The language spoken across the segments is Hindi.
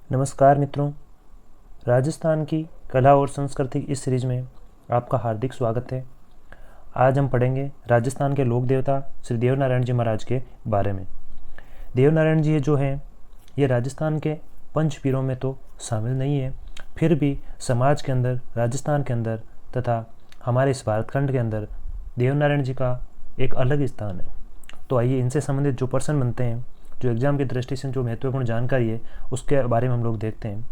नमस्कार मित्रों, राजस्थान की कला और संस्कृति की इस सीरीज में आपका हार्दिक स्वागत है। आज हम पढ़ेंगे राजस्थान के लोक देवता श्री देवनारायण जी महाराज के बारे में। देवनारायण जी जो हैं ये राजस्थान के पंच पीरों में तो शामिल नहीं है, फिर भी समाज के अंदर, राजस्थान के अंदर तथा हमारे इस भारतखंड के अंदर देवनारायण जी का एक अलग स्थान है। तो आइए इनसे संबंधित जो प्रश्न बनते हैं, जो एग्जाम की दृष्टि से जो महत्वपूर्ण जानकारी है उसके बारे में हम लोग देखते हैं।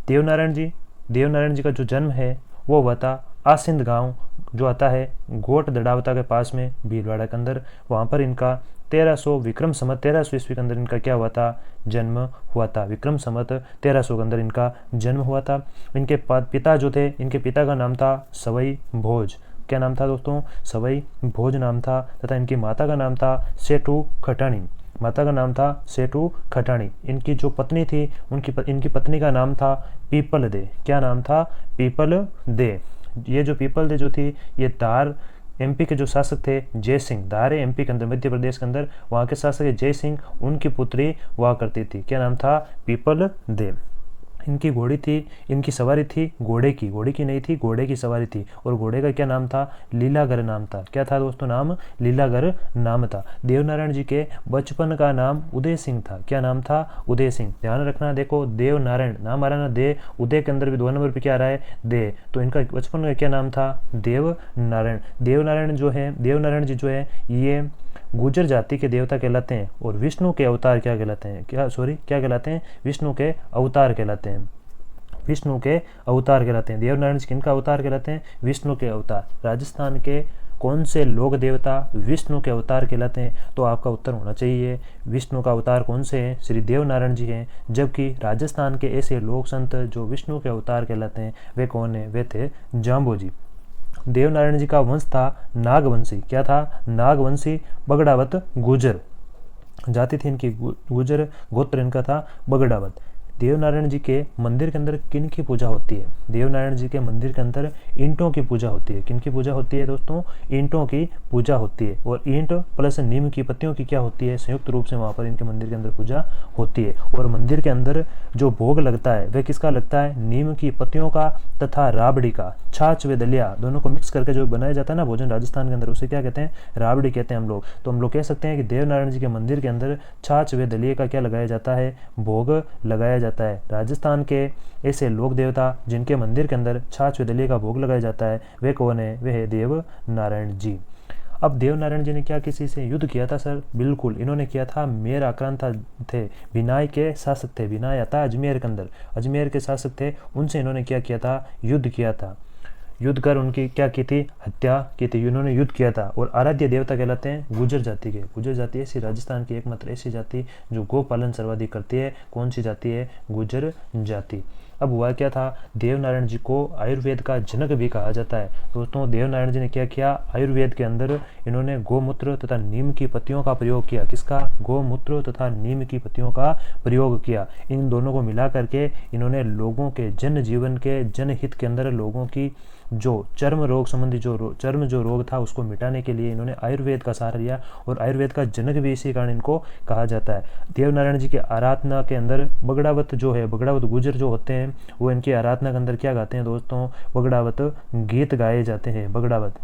देवनारायण जी का जो जन्म है वो हुआ था आसिंद गांव जो आता है गोट दड़ावता के पास में भीलवाड़ा के अंदर। वहाँ पर इनका 1300 विक्रम संवत 1300 ईस्वी के अंदर इनका क्या हुआ था, जन्म हुआ था। विक्रम संवत 1300 के अंदर इनका जन्म हुआ था। इनके पिता जो थे, इनके पिता का नाम था सवई भोज। क्या नाम था दोस्तों? सवई भोज नाम था। तथा इनकी माता का नाम था सेठू खटाणी। माता का नाम था सेठू खटाणी। इनकी जो पत्नी थी इनकी पत्नी का नाम था पीपल दे। क्या नाम था? People they. ये जो पीपल दे जो थी ये धार एमपी के जो शासक थे जय सिंह, धार है एमपी के अंदर, मध्य प्रदेश के अंदर, वहाँ के शासक जय सिंह, उनकी पुत्री हुआ करती थी। क्या नाम था? People they. इनकी घोड़ी थी, इनकी सवारी थी घोड़े की नहीं थी, घोड़े की सवारी थी। और घोड़े का क्या नाम था? लीलागर नाम था। क्या था दोस्तों नाम? लीलागर नाम था। देवनारायण जी के बचपन का नाम उदय सिंह था। क्या नाम था? उदय सिंह। ध्यान रखना, देखो देवनारायण नाम आ रहा ना, दे, उदय के अंदर भी 2 नंबर पे क्या आ रहा है? दे। तो इनका बचपन का क्या नाम था? देवनारायण। देवनारायण जी जो है ये गुर्जर जाति के देवता कहलाते हैं और विष्णु के अवतार क्या कहलाते हैं? क्या कहलाते हैं? विष्णु के अवतार कहलाते हैं। विष्णु के अवतार कहलाते हैं। देवनारायण जी किनका अवतार कहलाते हैं? विष्णु के अवतार। राजस्थान के कौन से लोक देवता विष्णु के अवतार कहलाते हैं? तो आपका उत्तर होना चाहिए विष्णु का अवतार कौन से हैं? श्री देवनारायण जी हैं। जबकि राजस्थान के ऐसे लोक संत जो विष्णु के अवतार कहलाते हैं वे कौन है? वे थे जाम्बो जी। देवनारायण जी का वंश था नागवंशी। क्या था? नागवंशी। बगड़ावत गुर्जर जाति थी इनकी, गुर्जर गोत्र इनका था बगड़ावत। देवनारायण जी के मंदिर के अंदर किन की पूजा होती है? देवनारायण जी के मंदिर के अंदर ईंटों की पूजा होती है। किन की पूजा होती है दोस्तों? ईंटों की पूजा होती है। और ईंट प्लस नीम की पत्तियों की क्या होती है? संयुक्त रूप से वहाँ पर इनके मंदिर के अंदर पूजा होती है। और मंदिर के अंदर जो भोग लगता है वह किसका लगता है? नीम की पत्तियों का तथा राबड़ी का। छाछ व दलिया दोनों को मिक्स करके जो बनाया जाता है ना भोजन राजस्थान के अंदर, उसे क्या कहते हैं? राबड़ी कहते हैं हम लोग। तो हम लोग कह सकते हैं कि देवनारायण जी के मंदिर के अंदर छाछ व दलिया का क्या लगाया जाता है? भोग लगाया जाता है। राजस्थान के ऐसे लोक देवता जिनके मंदिर के अंदर छाछ व दलिया का भोग लगाया जाता है वे कौन है? वे है देवनारायण जी। अब देवनारायण जी ने क्या किसी से युद्ध किया था सर? बिल्कुल, इन्होंने किया था। मेर आक्रांता थे, बिनाई के शासक थे। बिनाई आता है अजमेर के अंदर, अजमेर के शासक थे, उनसे इन्होंने क्या किया था? युद्ध किया था। युद्ध कर उनकी क्या की थी? हत्या की थी। इन्होंने युद्ध किया था। और आराध्य देवता कहलाते हैं गुर्जर जाति के। गुर्जर जाति ऐसी राजस्थान की एकमात्र ऐसी जाति जो गो पालन सर्वाधिक करती है। कौन सी जाति है? गुर्जर जाति। अब हुआ क्या था? देवनारायण जी को आयुर्वेद का जनक भी कहा जाता है। दोस्तों देवनारायण जी ने क्या किया? आयुर्वेद के अंदर इन्होंने गोमूत्र तथा नीम की पत्तियों का प्रयोग किया। किसका? गोमूत्र तथा नीम की पत्तियों का प्रयोग किया। इन दोनों को मिला करके इन्होंने लोगों के जन जीवन के जनहित के अंदर लोगों की जो चर्म रोग संबंधी जो रोग था उसको मिटाने के लिए इन्होंने आयुर्वेद का सहारा लिया। और आयुर्वेद का जनक भी इसी कारण इनको कहा जाता है। देवनारायण जी के आराधना के अंदर बगड़ावत जो है, बगड़ावत गुर्जर जो होते हैं वो इनकी आराधना के अंदर क्या गाते हैं दोस्तों? बगड़ावत गीत गाए जाते हैं। बगड़ावत।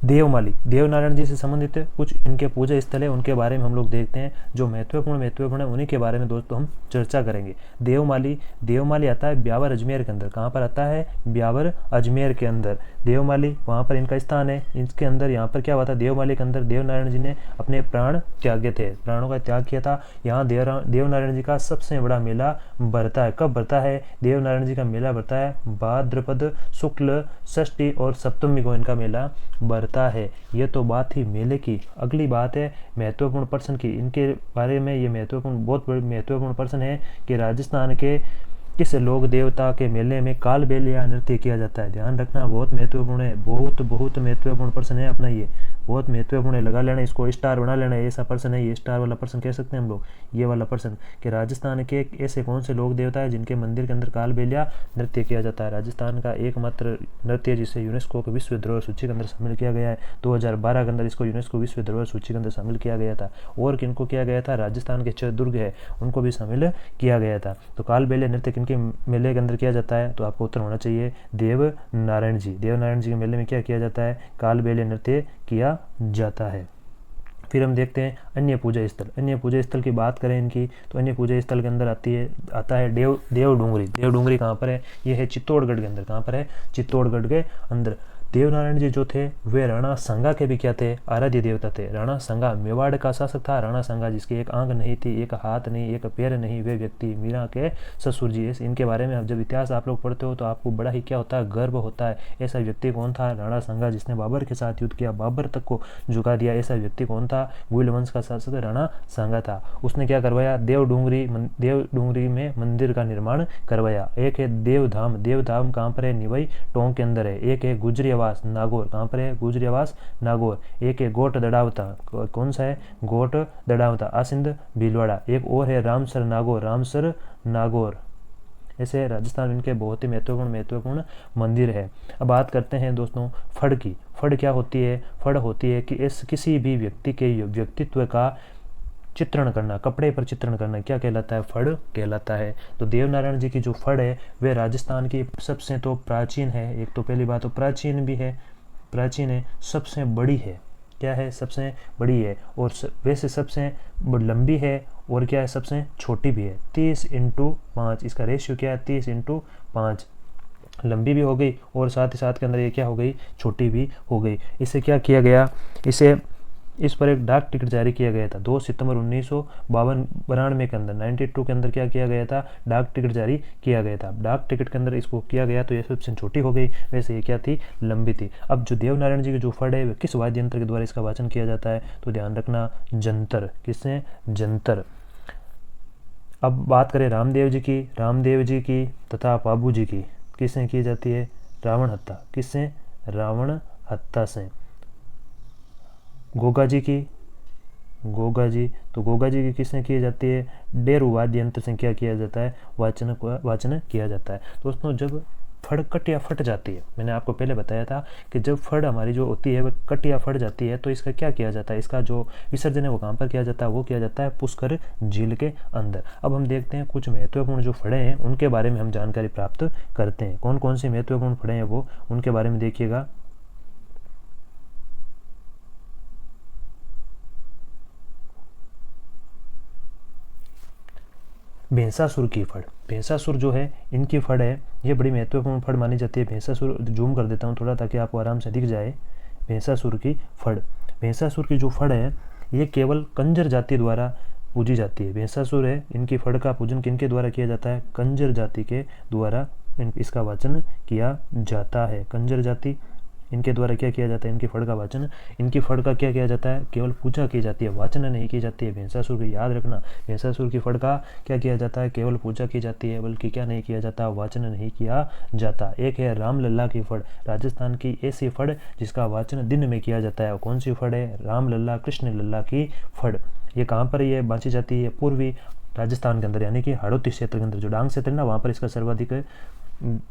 देवमाली, देवनारायण जी से संबंधित कुछ इनके पूजा स्थल है, उनके बारे में हम लोग देखते हैं। जो महत्वपूर्ण है उन्हीं के बारे में दोस्तों हम चर्चा करेंगे। देवमाली आता है ब्यावर अजमेर के अंदर। कहाँ पर आता है? ब्यावर अजमेर के अंदर देवमाली, वहाँ पर इनका स्थान है। इसके अंदर यहाँ पर क्या हुआ था? देवमाली के अंदर देवनारायण जी ने अपने प्राण त्यागे थे, प्राणों का त्याग किया था। यहाँ देवनारायण जी का सबसे बड़ा मेला भरता है। कब भरता है? देवनारायण जी का मेला भरता है भाद्रपद शुक्ल षष्ठी और सप्तमी को इनका मेला भरता है। ये तो बात ही मेले की। अगली बात है महत्वपूर्ण प्रश्न की। इनके बारे में ये बहुत बड़ी महत्वपूर्ण प्रश्न है कि राजस्थान के किस लोक देवता के मेले में कालबेलिया नृत्य किया जाता है? ध्यान रखना, बहुत महत्वपूर्ण है। बहुत महत्वपूर्ण प्रश्न है अपना ये। बहुत महत्वपूर्ण है, लगा लेना, इसको स्टार बना लेना, ऐसा पर्सन है, ये स्टार वाला पर्सन कह सकते हैं हम लोग, ये वाला पर्सन। कि राजस्थान के ऐसे कौन से लोक देवता है जिनके मंदिर के अंदर कालबेलिया नृत्य किया जाता है। राजस्थान का एकमात्र नृत्य जिसे यूनेस्को के विश्व धरोहर सूची के अंदर शामिल किया गया है, 2012 के अंदर इसको यूनेस्को विश्व धरोहर सूची के अंदर शामिल किया गया था। और किनको किया गया था, राजस्थान के 6 दुर्ग है उनको भी शामिल किया गया था। तो कालबेलिया नृत्य किनके मेले के अंदर किया जाता है, तो आपको उत्तर होना चाहिए देव नारायण जी। देव नारायण जी के मेले में क्या किया जाता है, कालबेलिया नृत्य किया जाता है। फिर हम देखते हैं अन्य पूजा स्थल। अन्य पूजा स्थल की बात करें इनकी, तो अन्य पूजा स्थल के अंदर आता है देवडूंगरी। देवडूंगरी कहाँ पर है, ये है चित्तौड़गढ़ के अंदर। कहाँ पर है, चित्तौड़गढ़ के अंदर। देवनारायण जी जो थे वे राणा संगा के भी क्या थे, आराध्य देवता थे। राणा संगा मेवाड़ का शासक था। राणा संगा जिसकी एक आंख नहीं थी, एक हाथ नहीं, एक पैर नहीं, वे व्यक्ति मीरा के ससुर जी। इनके बारे में जब इतिहास आप लोग पढ़ते हो तो आपको बड़ा ही क्या होता है, गर्व होता है। ऐसा व्यक्ति कौन था, राणा संगा, जिसने बाबर के साथ युद्ध किया, बाबर तक को झुका दिया। ऐसा व्यक्ति कौन था, गुइल वंश का शासक राणा संगा था। उसने क्या करवाया, देवडूंगरी में मंदिर का निर्माण करवाया। एक है देवधाम। देवधाम कहाँ पर है, निवई टोंक के अंदर है। एक है गुजरी नागौर। कहाँ पर है, गुजरी आवास नागौर। एक है गोट दड़ावता, कौन सा है, गोट दड़ावता आसिंद भीलवाड़ा। एक और है रामसर नागौर, रामसर नागौर। ऐसे राजस्थान इनके बहुत ही महत्वपूर्ण मंदिर है। अब बात करते हैं दोस्तों फड़ की। फड़ क्या होती है, फड़ होती है कि इस किसी भी व्यक्ति के व्यक्तित्व का चित्रण करना, कपड़े पर चित्रण करना, क्या कहलाता है, फड़ कहलाता है। तो देवनारायण जी की जो फड़ है वे राजस्थान की सबसे तो प्राचीन है। एक तो पहली बात तो प्राचीन भी है, प्राचीन है, सबसे बड़ी है। क्या है, सबसे बड़ी है। और वैसे सबसे लंबी है, और क्या है, सबसे छोटी भी है। 30x5 इसका रेशियो क्या है, 30x5। लंबी भी हो गई और साथ ही साथ के अंदर ये क्या हो गई, छोटी भी हो गई। इसे क्या किया गया, इस पर एक डाक टिकट जारी किया गया था 2 सितंबर 1992 के अंदर, 92 के अंदर क्या किया गया था, डाक टिकट जारी किया गया था। डाक टिकट के अंदर इसको किया गया तो ये सबसे छोटी हो गई, वैसे ये क्या थी, लंबी थी। अब जो देवनारायण जी की जो फड़ है वह किस वाद्य यंत्र के द्वारा इसका वाचन किया जाता है, तो ध्यान रखना जंतर। किससे, जंतर। अब बात करें रामदेव जी की तथा बाबू जी की, किससे की जाती है, रावण हत्ता। किससे, रावण हत्ता से। गोगा जी की, गोगा जी, तो गोगा जी की किसने की जाती है, डेरू वाद्य यंत्र से क्या किया जाता है, वाचन किया जाता है। दोस्तों जब फड़ कट या फट जाती है, मैंने आपको पहले बताया था कि जब फड़ हमारी जो होती है वह कट या फट जाती है तो इसका क्या किया जाता है, इसका जो विसर्जन है वो कहाँ पर किया जाता है, वो किया जाता है पुष्कर झील के अंदर। अब हम देखते हैं कुछ महत्वपूर्ण जो फड़े हैं उनके बारे में हम जानकारी प्राप्त करते हैं। कौन कौन सी महत्वपूर्ण फड़े हैं वो, उनके बारे में देखिएगा। भैंसासुर की फड़, भैंसासुर जो है इनकी फड़ है, ये बड़ी महत्वपूर्ण फड़ मानी जाती है। भैंसासुर, जूम कर देता हूँ थोड़ा ताकि आपको आराम से दिख जाए। भैंसासुर की फड़, भैंसासुर की जो फड़ है ये केवल कंजर जाति द्वारा पूजी जाती है। भैंसासुर है, इनकी फड़ का पूजन किनके द्वारा किया जाता है, कंजर जाति के द्वारा इसका वाचन किया जाता है। कंजर जाति, इनके द्वारा क्या किया जाता है, इनकी फड़ का वाचन, इनकी फड़ का क्या किया जाता है, केवल पूजा की जाती है, वाचन नहीं की जाती है। भैंसासुर की याद रखना, भैंसासुर की फड़ का क्या किया जाता है, केवल पूजा की जाती है, बल्कि क्या नहीं किया जाता, वाचन नहीं किया जाता। एक है रामलल्ला की फड़, राजस्थान की ऐसी फड़ जिसका वाचन दिन में किया जाता है। कौन सी फड़ है, रामलल्ला कृष्ण लल्ला की फड़। ये कहाँ पर ये बाँची जाती है, पूर्वी राजस्थान के अंदर, यानी कि हाड़ौती क्षेत्र के अंदर, जो डांग क्षेत्र है ना, वहाँ पर इसका सर्वाधिक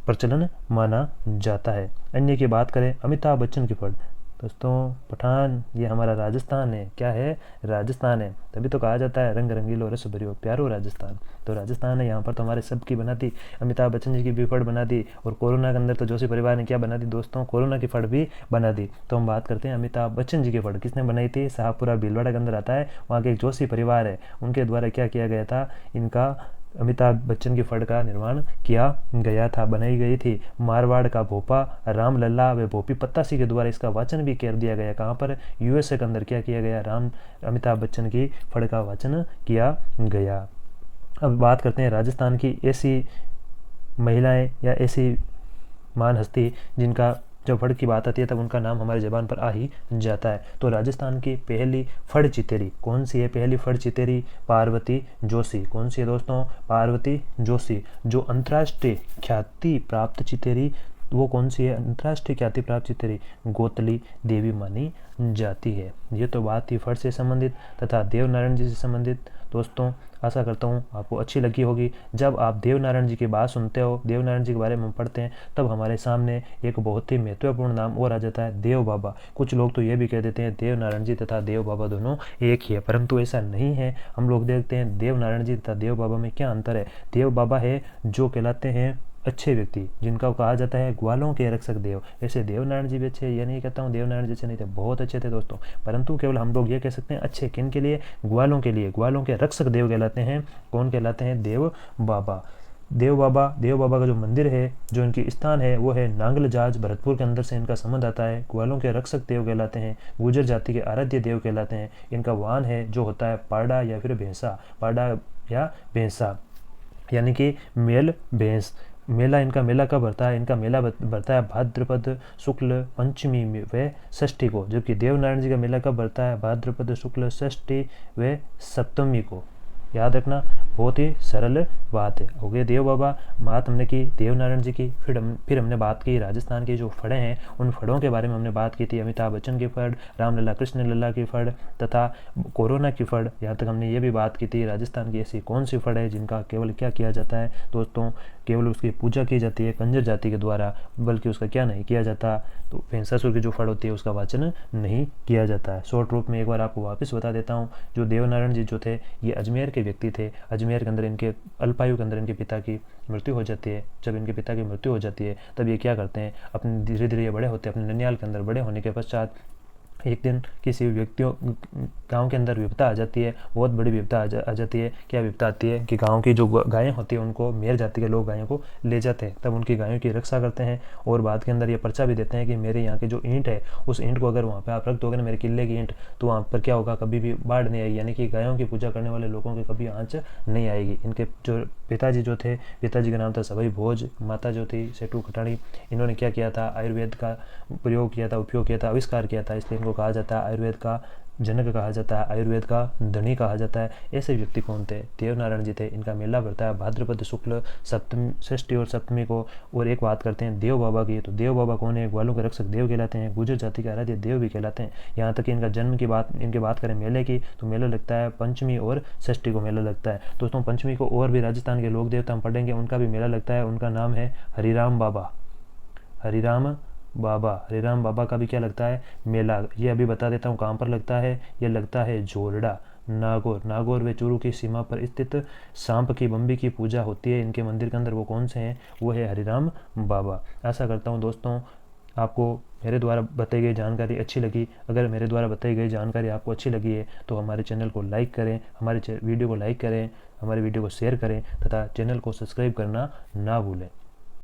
प्रचलन माना जाता है। अन्य की बात करें, अमिताभ बच्चन की फड़। दोस्तों पठान ये हमारा राजस्थान है, क्या है, राजस्थान है। तभी तो कहा जाता है रंग रंगीलो रस भरियो प्यारो राजस्थान। तो राजस्थान है, यहाँ पर तो हमारे सबकी बना दी। अमिताभ बच्चन जी की भी फड़ बना दी, और कोरोना के अंदर तो जोशी परिवार ने क्या बना दी दोस्तों, कोरोना की फड़ भी बना दी। तो हम बात करते हैं अमिताभ बच्चन जी की फड़ किसने बनाई थी, शाहपुरा भीलवाड़ा के अंदर आता है, वहाँ के एक जोशी परिवार है, उनके द्वारा क्या किया गया था, इनका अमिताभ बच्चन की फड़ का निर्माण किया गया था, बनाई गई थी। मारवाड़ का भोपा रामलल्ला व भोपी पत्तासी के द्वारा इसका वाचन भी कर दिया गया। कहाँ पर, यूएसए के अंदर क्या किया गया, अमिताभ बच्चन की फड़ का वाचन किया गया। अब बात करते हैं राजस्थान की ऐसी महिलाएं या ऐसी महान हस्ती जिनका जब फड़ की बात आती है तब उनका नाम हमारी ज़बान पर आ ही जाता है। तो राजस्थान की पहली फड़ चितेरी कौन सी है, पहली फड़ चितेरी पार्वती जोशी। कौन सी है दोस्तों, पार्वती जोशी, जो अंतर्राष्ट्रीय ख्याति प्राप्त चितेरी वो कौन सी है? अंतर्राष्ट्रीय ख्याति प्राप्त चित्रे गोतली देवी मानी जाती है। ये तो बात थी फट से संबंधित तथा देवनारायण जी से संबंधित। दोस्तों आशा करता हूँ आपको अच्छी लगी होगी। जब आप देवनारायण जी की बात सुनते हो, देवनारायण जी के बारे में पढ़ते हैं, तब हमारे सामने एक बहुत ही महत्वपूर्ण नाम और आ जाता है, देव बाबा। कुछ लोग तो ये भी कह देते हैं देवनारायण जी तथा देव बाबा दोनों एक ही है, परंतु ऐसा नहीं है। हम लोग देखते हैं देवनारायण जी तथा देव बाबा में क्या अंतर है। देव बाबा है जो कहलाते हैं अच्छे व्यक्ति, जिनका कहा जाता है ग्वालों के रक्षक देव। ऐसे देवनारायण जी भी अच्छे, ये नहीं कहता हूँ देवनारायण जी अच्छे नहीं थे, बहुत अच्छे थे दोस्तों, परंतु केवल हम लोग ये कह सकते हैं अच्छे किन के लिए? ग्वालों के लिए। ग्वालों के रक्षक देव कहलाते हैं। कौन कहलाते हैं? देव बाबा। देव बाबा का जो मंदिर है, जो इनकी स्थान है, वो है नांगलजाज, भरतपुर के अंदर से इनका संबंध आता है। ग्वालों के रक्षक देव कहलाते हैं, गुर्जर जाति के आराध्य देव कहलाते हैं। इनका वाहन है जो होता है पाड़ा या फिर भैंसा, पाड़ा या भैंसा, यानी कि मेल भैंस। मेला, इनका मेला कब भरता है? इनका मेला भरता है भाद्रपद शुक्ल पंचमी व षष्ठी को, जबकि देवनारायण जी का मेला कब भरता है? भाद्रपद शुक्ल षष्ठी व सप्तमी को। याद रखना, बहुत ही सरल बात है। हो गए देव बाबा, बात हमने की देवनारायण जी की। फिर हमने बात की राजस्थान के जो फड़े हैं, उन फड़ों के बारे में हमने बात की थी। अमिताभ बच्चन की फड़, रामलला कृष्ण लल्ला की फड़ तथा कोरोना की फड़। यहाँ तक हमने ये भी बात की थी राजस्थान की ऐसी कौन सी फड़ है जिनका केवल क्या किया जाता है दोस्तों? केवल उसकी पूजा की जाती है कंजर जाति के द्वारा, बल्कि उसका क्या नहीं किया जाता? तो भैंसासुर की जो फड़ होती है उसका वाचन नहीं किया जाता है। शॉर्ट रूप में एक बार आपको वापस बता देता हूँ। जो देवनारायण जी जो थे, ये अजमेर के व्यक्ति थे। अजमेर के अंदर इनके अल्पायु के अंदर इनके पिता की मृत्यु हो जाती है। जब इनके पिता की मृत्यु हो जाती है तब ये क्या करते हैं, अपने धीरे धीरे ये बड़े होते हैं। अपने ननियाल के अंदर बड़े होने के पश्चात एक दिन किसी व्यक्तियों गांव के अंदर विपदा आ जाती है, बहुत बड़ी विपदा आ जाती है। क्या विपदा आती है कि गांव की जो गायें होती है उनको मेर जाति के लोग गायों को ले जाते हैं, तब उनकी गायों की रक्षा करते हैं। और बाद के अंदर ये पर्चा भी देते हैं कि मेरे यहाँ की जो ईंट है, उस ईंट को अगर वहाँ पे आप रख दोगे ना, मेरे किले की ईंट, तो वहाँ पर क्या होगा, कभी भी बाढ़ नहीं आएगी, यानी कि गायों की पूजा करने वाले लोगों की कभी आँच नहीं आएगी। इनके जो पिताजी जो थे, पिताजी का नाम था सभई भोज, माता जो थी सेठू खटाणी। इन्होंने क्या किया था? आयुर्वेद का प्रयोग किया था, उपयोग किया था, आविष्कार किया था, इसलिए इनको कहा जाता है आयुर्वेद का जनक कहा जाता है, आयुर्वेद का धनी कहा जाता है। ऐसे व्यक्ति कौन थे? देवनारायण जी थे। इनका मेला भरता है भाद्रपद शुक्ल सप्तमी, षष्ठी और सप्तमी को। और एक बात करते हैं देव बाबा की, तो देव बाबा कौन है? ग्वालों के रक्षक देव कहलाते हैं, गुर्जर जाति के आराध्य देव भी कहलाते हैं। यहाँ तक कि इनका जन्म की बात, इनकी बात करें मेले की, तो मेला लगता है पंचमी और षष्ठी को मेला लगता है। दोस्तों पंचमी को और भी राजस्थान के लोक देवता हम पढ़ेंगे, उनका भी मेला लगता है। उनका नाम है हरिराम बाबा। हरिराम बाबा का भी क्या लगता है? मेला। ये अभी बता देता हूँ कहाँ पर लगता है। ये लगता है जोरडा, नागौर व चूरू की सीमा पर स्थित सांप की बम्बी की पूजा होती है इनके मंदिर के अंदर। वो कौन से हैं? वो है हरिराम बाबा। आशा करता हूँ दोस्तों आपको मेरे द्वारा बताई गई जानकारी अच्छी लगी। अगर मेरे द्वारा बताई गई जानकारी आपको अच्छी लगी है तो हमारे चैनल को लाइक करें, हमारे वीडियो को लाइक करें, हमारे वीडियो को शेयर करें तथा चैनल को सब्सक्राइब करना ना भूलें।